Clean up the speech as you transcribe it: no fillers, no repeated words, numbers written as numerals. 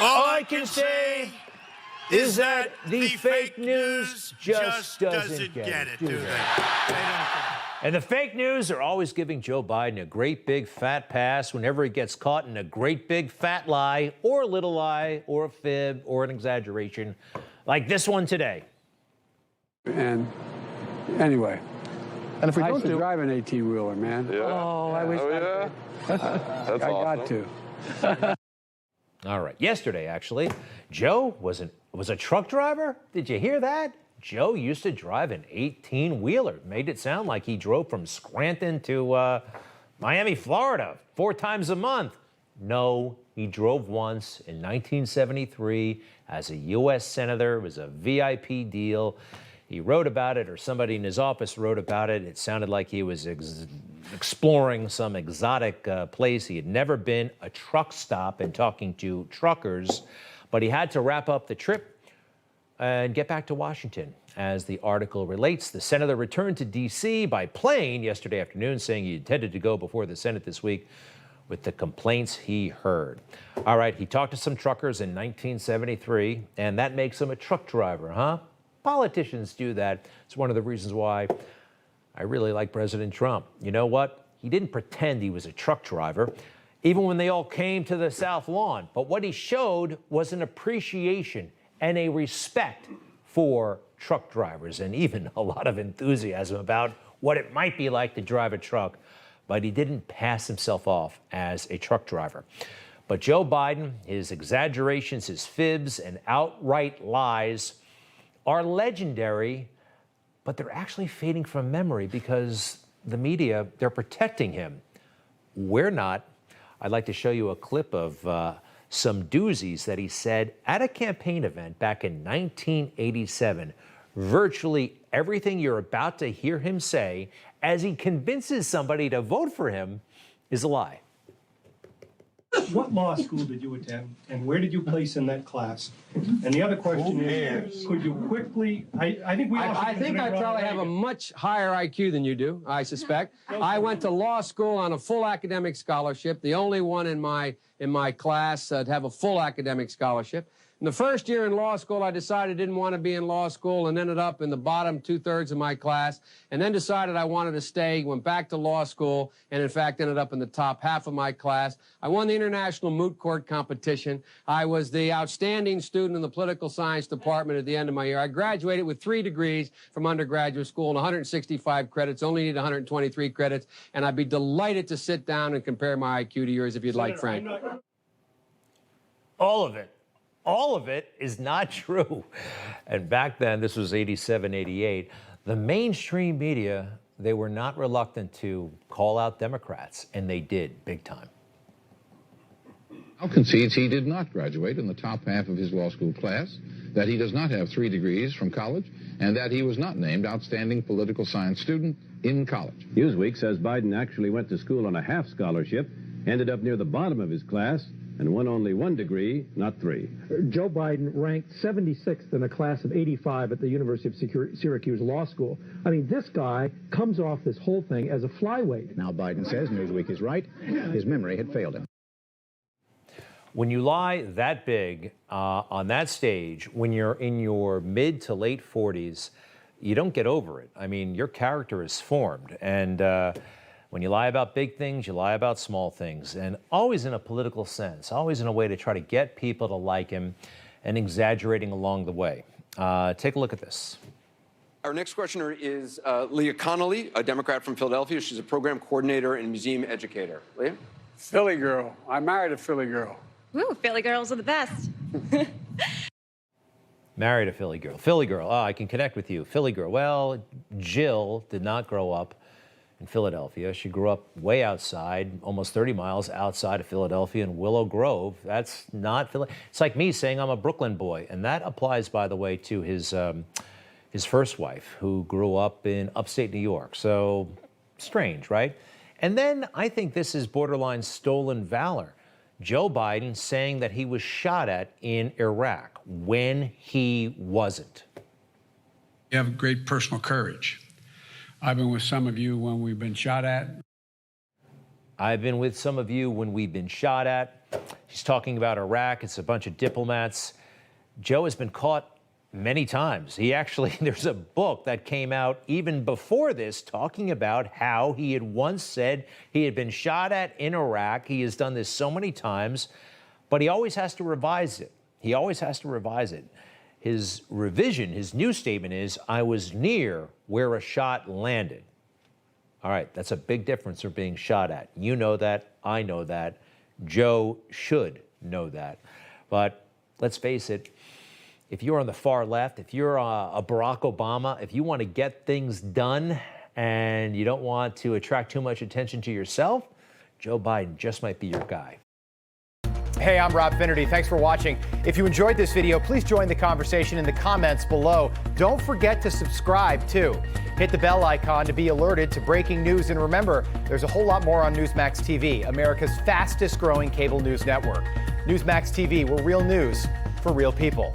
All I can say is that the fake news just doesn't get it, do they? They don't. And the fake news are always giving Joe Biden a great big fat pass whenever he gets caught in a great big fat lie or a little lie or a fib or an exaggeration like this one today. And anyway, and if we I don't should drive an 18-wheeler, man. Yeah. Oh, I wish I That's awesome. Got to. All right. Yesterday, actually, Joe was a truck driver. Did you hear that? Joe used to drive an 18-wheeler. Made it sound like he drove from Scranton to Miami, Florida, 4 times a month. No, he drove once in 1973 as a U.S. Senator. It was a VIP deal. He wrote about it, or somebody in his office wrote about it. It sounded like he was exploring some exotic place. He had never been, a truck stop, and talking to truckers, but he had to wrap up the trip and get back to Washington. As the article relates, the senator returned to D.C. by plane yesterday afternoon, saying he intended to go before the Senate this week with the complaints he heard. All right, he talked to some truckers in 1973, and that makes him a truck driver, huh? Politicians do that. It's one of the reasons why I really like President Trump. You know what? He didn't pretend he was a truck driver, even when they all came to the South Lawn. But what he showed was an appreciation and a respect for truck drivers, and even a lot of enthusiasm about what it might be like to drive a truck. But he didn't pass himself off as a truck driver. But Joe Biden, his exaggerations, his fibs, and outright lies are legendary, but they're actually fading from memory because the media, they're protecting him. We're not. I'd like to show you a clip of some doozies that he said at a campaign event back in 1987. Virtually everything you're about to hear him say as he convinces somebody to vote for him is a lie. What law school did you attend, and where did you place in that class? And the other question is, could you quickly, I think I probably have a much higher IQ than you do, I suspect. I went to law school on a full academic scholarship, the only one in my class to have a full academic scholarship. In the first year in law school, I decided I didn't want to be in law school and ended up in the bottom 2/3 of my class, and then decided I wanted to stay, went back to law school, and in fact ended up in the top half of my class. I won the international moot court competition. I was the outstanding student in the political science department at the end of my year. I graduated with 3 degrees from undergraduate school and 165 credits, only need 123 credits, and I'd be delighted to sit down and compare my IQ to yours if you'd like, Frank. All of it. All of it is not true. And back then, this was 87, 88, the mainstream media, they were not reluctant to call out Democrats, and they did, big time. Now concedes he did not graduate in the top half of his law school class, that he does not have 3 degrees from college, and that he was not named outstanding political science student in college. Newsweek says Biden actually went to school on a half scholarship, ended up near the bottom of his class, and won only 1 degree, not 3. Joe Biden ranked 76th in a class of 85 at the University of Syracuse Law School. I mean, this guy comes off this whole thing as a flyweight. Now Biden says Newsweek is right. His memory had failed him. When you lie that big on that stage, when you're in your mid to late 40s, you don't get over it. I mean, your character is formed. And when you lie about big things, you lie about small things, and always in a political sense, always in a way to try to get people to like him and exaggerating along the way. Take a look at this. Our next questioner is Leah Connolly, a Democrat from Philadelphia. She's a program coordinator and museum educator. Leah? Philly girl. I married a Philly girl. Ooh, Philly girls are the best. Married a Philly girl. Philly girl. Oh, I can connect with you. Philly girl. Well, Jill did not grow up in Philadelphia. She grew up way outside, almost 30 miles outside of Philadelphia in Willow Grove. That's not Philly. It's like me saying I'm a Brooklyn boy. And that applies, by the way, to his first wife, who grew up in upstate New York. So strange, right? And then I think this is borderline stolen valor. Joe Biden saying that he was shot at in Iraq when he wasn't. You have great personal courage. I've been with some of you when we've been shot at. I've been with some of you when we've been shot at. He's talking about Iraq. It's a bunch of diplomats. Joe has been caught many times. He actually, there's a book that came out even before this talking about how he had once said he had been shot at in Iraq. He has done this so many times, but he always has to revise it. He always has to revise it. His revision, his new statement is, I was near where a shot landed. All right, that's a big difference from being shot at. You know that, I know that. Joe should know that. But let's face it, if you're on the far left, if you're a Barack Obama, if you want to get things done and you don't want to attract too much attention to yourself, Joe Biden just might be your guy. Hey, I'm Rob Finnerty. Thanks for watching. If you enjoyed this video, please join the conversation in the comments below. Don't forget to subscribe, too. Hit the bell icon to be alerted to breaking news. And remember, there's a whole lot more on Newsmax TV, America's fastest growing cable news network. Newsmax TV, we're real news for real people.